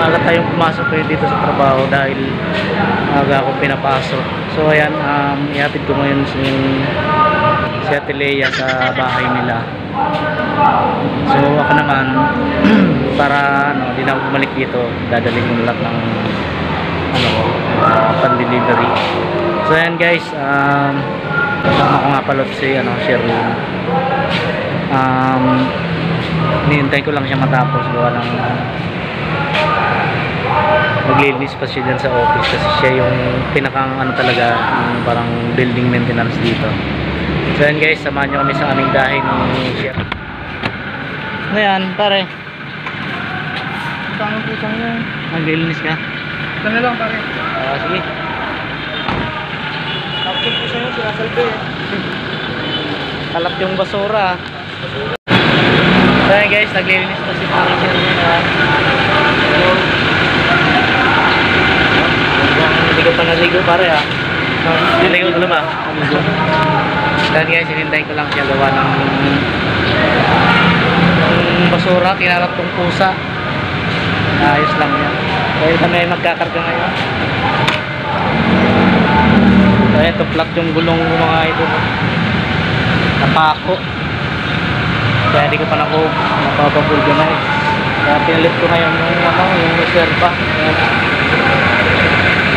maaga tayong pumasok dito sa trabaho dahil aga ako pinapasok. So ayan, ihatid ko ngayon si Ate Lea sa bahay nila. So ako naman para di na ako bumalik dito, dadalhin ko lang ng pan-delivery. So ayan guys, kasama ko nga pala si Sherwin. Hinihintay ko lang siya matapos gawa ng maglilinis pa siya dyan sa office kasi siya yung pinakang talaga parang building maintenance dito. So yan guys, samahan nyo kami sa aming dahi ni Sher. Ano yan pare? Tanong pusang yan. Maglilinis ka? Ito na lang pare. Sige. Tapos yung pusang yan, sinasalbi eh. Kalat yung basura. So yan guys, naglilinis pa si pare Sher. Hindi ko pa naligo pare naligo ko naman. Dahil guys, hinintay ko lang siya gawa ng basura, kinalat kong pusa. Ayos lang yan. Dahil kami ay magkakarga ngayon. Kaya tuplat yung gulong ko mga ito. Napako. Kaya hindi ko pa napapapulganize. Kaya pinalit ko ngayon yung reserva.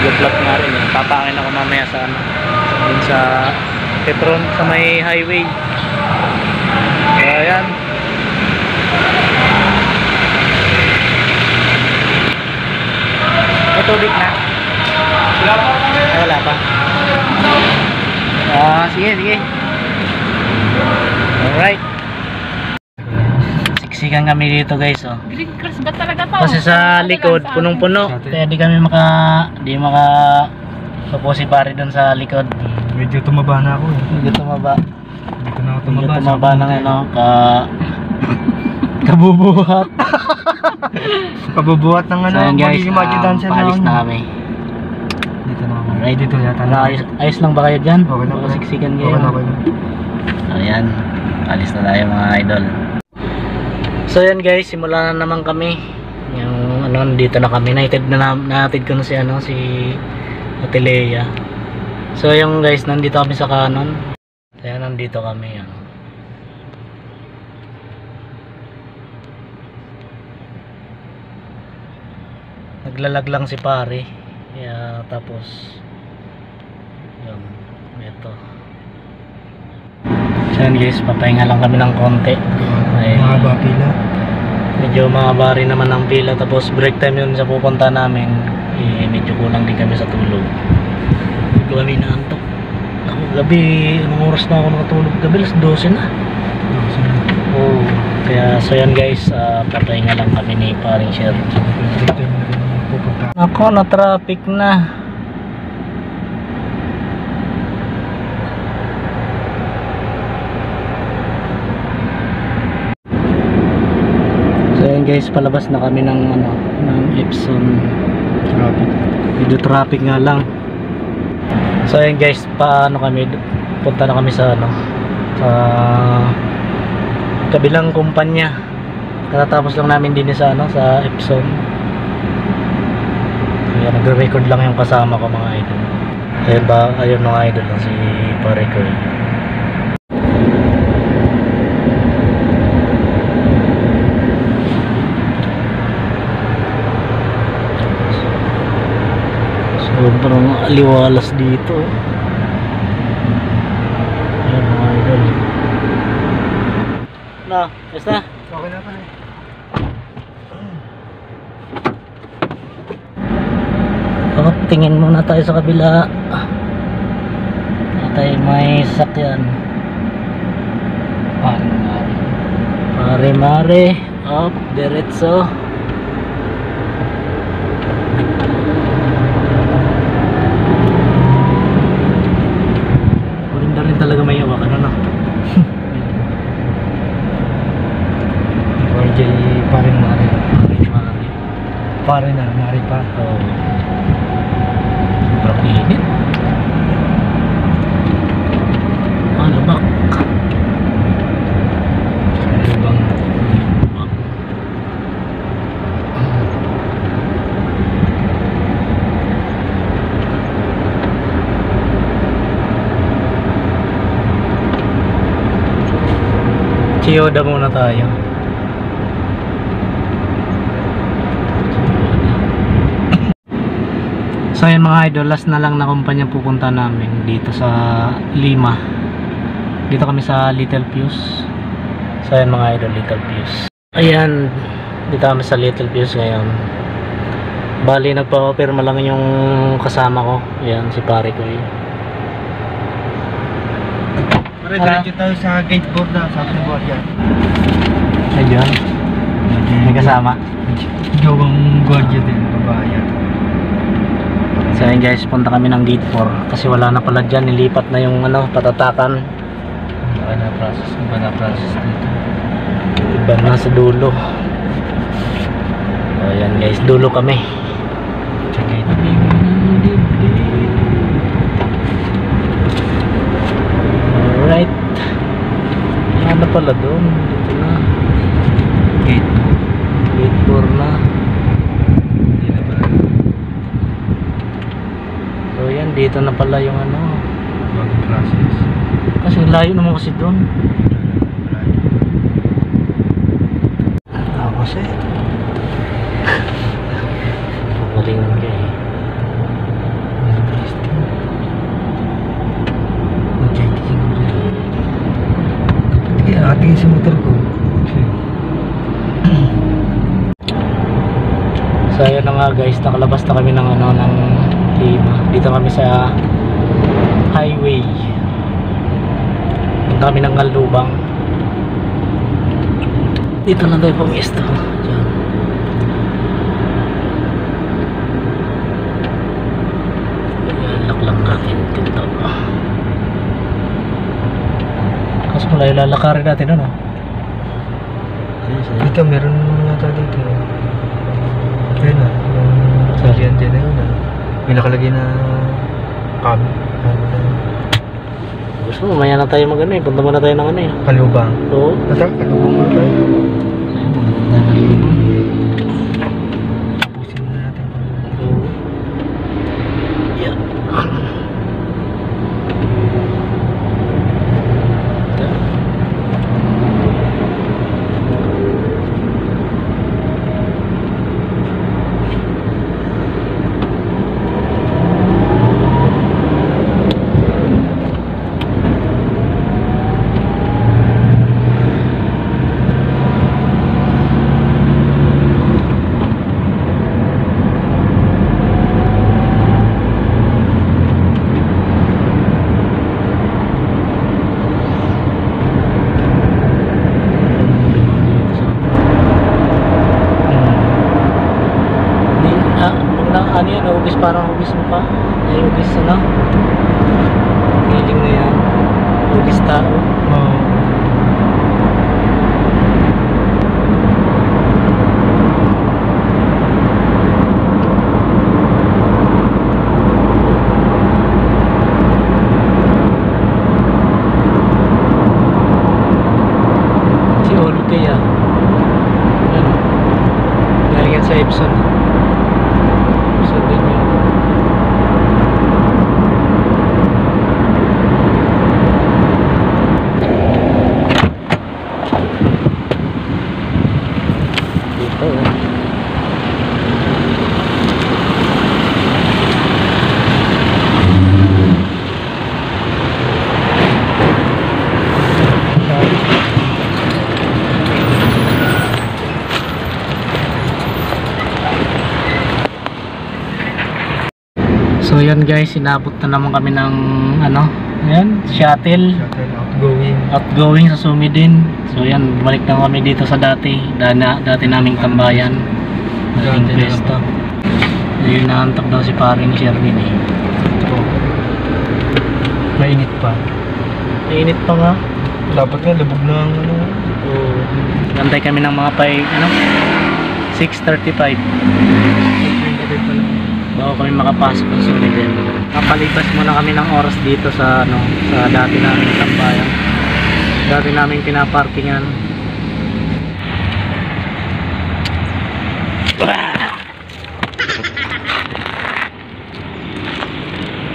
Tuplat nga rin. Papangin ako mamaya sa dun sa Petron sa may highway. So ayan. May tubig na? Wala pa pare. Wala pa. Sige. Alright. Siksikan kami dito guys. Green grass ba talaga to? Kasi sa likod punong-puno. Kaya di kami Opo si pare doon sa likod. Medyo tumaba na ako eh. Medyo tumaba. Dito na ako tumaba. Medyo tumaba ng kabubuhat. Kabubuhat ng So yun guys, paalis na kami. Dito na ako. Alright. Dito yata. Ayos lang ba kayo dyan? Okay na. Siksikan kayo. Okay na. Ayan, alis na tayo mga idol. So yan guys, simula na naman kami. Yung dito na kami. Nahatid ko na si Ate Lea. So yung guys, nandito kami sa kanon. Kaya nandito kami. Naglalag lang si pare. Kaya tapos ito. So yan guys, papahinga lang kami ng konti. Mahaba pila. Medyo mahaba rin naman ang pila. Tapos break time yun sa pupunta namin. Medyo kulang din kami sa tulog. Medyo kami naantok. Ako gabi, anong oras na ako nakatulog? Gabi alas 12 na. Oh, kaya so yan guys, papahinga lang kami ni paring Sher. Ako, na traffic na. So yan guys, palabas na kami ng Epson. Medyo traffic nga lang. So ayun guys, punta na kami sa sa kabilang kumpanya. Katatapos lang namin din sa Epson. Kaya nagre-record lang yung kasama ko mga idol. Ayun mga idol lang si pare ko. Sobrang aliwalas dito. Ayan mga idol. Basta? Okay na pala. Tingin muna tayo sa kabila. Tayo may sasakyan. Pare-mare. Up, diretso. Talaga may hawakan RJ paring mari. Pare na, mari pa. Sobrang init. Malabak. Chiyoda muna tayo. So yun mga idol, last na lang na kumpanya pupunta namin dito sa Lima. Dito kami sa Little Pius. So yun mga idol, Little Pius. Ayan, dito kami sa Little Pius ngayon. Bali nagpapapirma lang yung kasama ko. Ayan, si pare ko eh. Pare, diretso tayo sa gate board na, sa akin board yan. Ayun, may kasama. Gawang guardia din, babayan. So yun guys, punta kami ng gate 4 kasi wala na pala dyan, nilipat na yung ano, patatakan. Iba na process dito. Iba na sa dulo. So yan guys, dulo kami. Sa gate. Alright. Yan na pala doon. Dito na. Gate. Gate 4 na. Hindi na pala. So yan, dito na pala yung ano. Bagong process. Kasi layo naman kasi doon. Tapos eh. Pagalingan ka eh. Atingin sa motor ko. So ayun na nga guys, nakalabas na kami ng ano, ng Lima. Dito kami sa highway. Punta kami ng Galubang. Dito na tayo pumisto. Diyan. Ayan, laklang natin dito. Kaso pala yung lalakarin natin ano? Dito, meron yata dito. Ayun na, yung salyente na yun. May nakalagay na cab. Gusto mo, maya na tayo mag ano eh. Punta muna tayo ng ano eh. Kalubang. Oo. Kalubang mo tayo. Ayun, punta tayo ng Lima. Tapusin muna natin. Oo. Yeah. Ano yan, hugis parang hugis mo pa. Ay, hugis ano? Feeling na yan. Hugis tao. Oo. Si Olo kaya. Ano? Galing yan sa Epson. So din yun. Dito So yan guys, inabot na naman kami ng ano, ayan, shuttle Shuttle outgoing. outgoing sa Sumidin. So yan, bumalik na kami dito sa dati naming tambayan, dating Dati na pwesto. Ayun, naantok daw si paring Sherwin eh. Oo. Mainit pa. Mainit pa nga. Dapat nga labog na ang ano. Oo. Gantay kami ng mga 6:35 bago kami makapasok sa Sumidin. Kapalipas muna kami ng oras dito sa ano, sa dati naming tambayan. Dati naming pinaparkingan.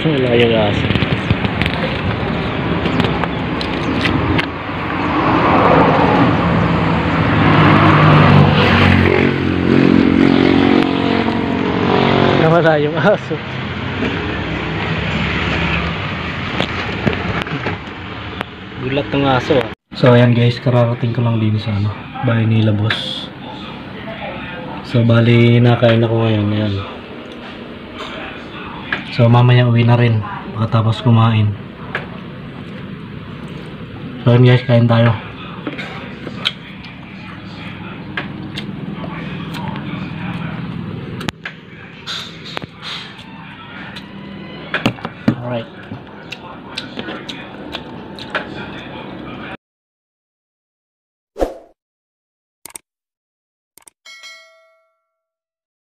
Wala yung asa. Nawala yung aso. Gulat ng aso ah. So ayan guys, kararating ko lang din sa ano, bahay nila boss. So bali nakain ako ngayon, ayan. So mamaya uwi na rin pagkatapos kumain. So ayan guys, kain tayo. Alright.